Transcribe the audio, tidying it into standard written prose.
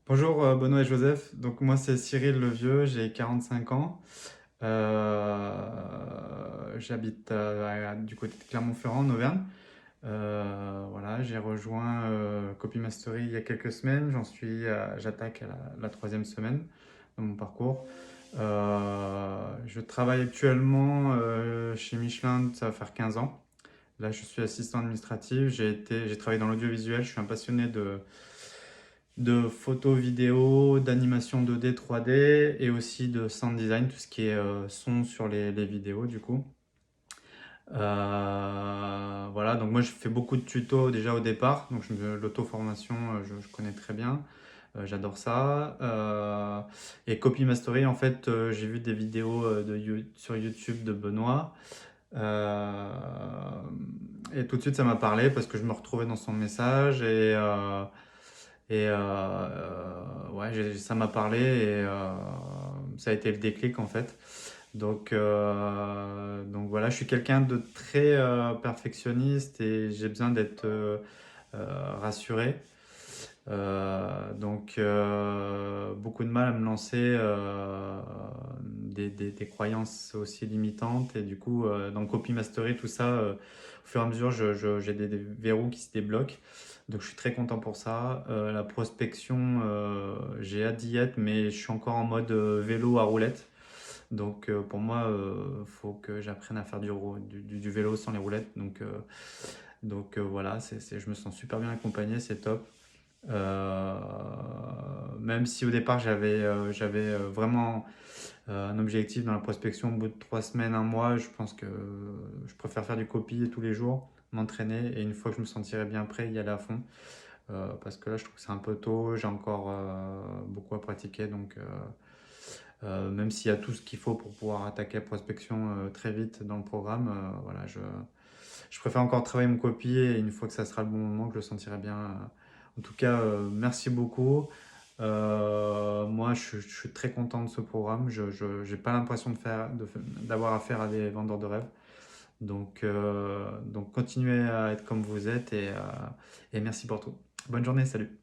Bonjour Benoît et Joseph, donc moi c'est Cyril Le Vieux, j'ai 45 ans. J'habite du côté de Clermont-Ferrand en Auvergne. Voilà, j'ai rejoint Copy Mastery il y a quelques semaines, j'attaque à la troisième semaine de mon parcours. Je travaille actuellement chez Michelin, ça va faire 15 ans. Là je suis assistant administratif, j'ai travaillé dans l'audiovisuel, je suis un passionné de photos, vidéos, d'animation 2D, 3D et aussi de sound design, tout ce qui est son sur les vidéos du coup. Voilà, donc moi je fais beaucoup de tutos déjà au départ, donc l'auto-formation je connais très bien, j'adore ça. Et Copy Mastery, en fait, j'ai vu des vidéos sur YouTube de Benoît. Euh, et tout de suite ça m'a parlé parce que je me retrouvais dans son message ouais, ça m'a parlé et ça a été le déclic en fait. Donc voilà, je suis quelqu'un de très perfectionniste et j'ai besoin d'être rassuré. Beaucoup de mal à me lancer des croyances aussi limitantes et du coup dans Copy Mastery tout ça au fur et à mesure j'ai des verrous qui se débloquent, donc je suis très content pour ça. La prospection, j'ai hâte d'y être, mais je suis encore en mode vélo à roulette, donc pour moi faut que j'apprenne à faire du vélo sans les roulettes, voilà, je me sens super bien accompagné, c'est top. Euh, Même si au départ j'avais vraiment un objectif dans la prospection, au bout de 3 semaines, un mois, je pense que je préfère faire du copy tous les jours, m'entraîner et une fois que je me sentirai bien prêt, y aller à fond. Parce que là je trouve que c'est un peu tôt, j'ai encore beaucoup à pratiquer, même s'il y a tout ce qu'il faut pour pouvoir attaquer la prospection très vite dans le programme, voilà, je préfère encore travailler mon copy et une fois que ça sera le bon moment, que je le sentirai bien. En tout cas, merci beaucoup. Moi, je suis très content de ce programme. Je n'ai pas l'impression d'avoir affaire à des vendeurs de rêves. Donc continuez à être comme vous êtes et merci pour tout. Bonne journée, salut.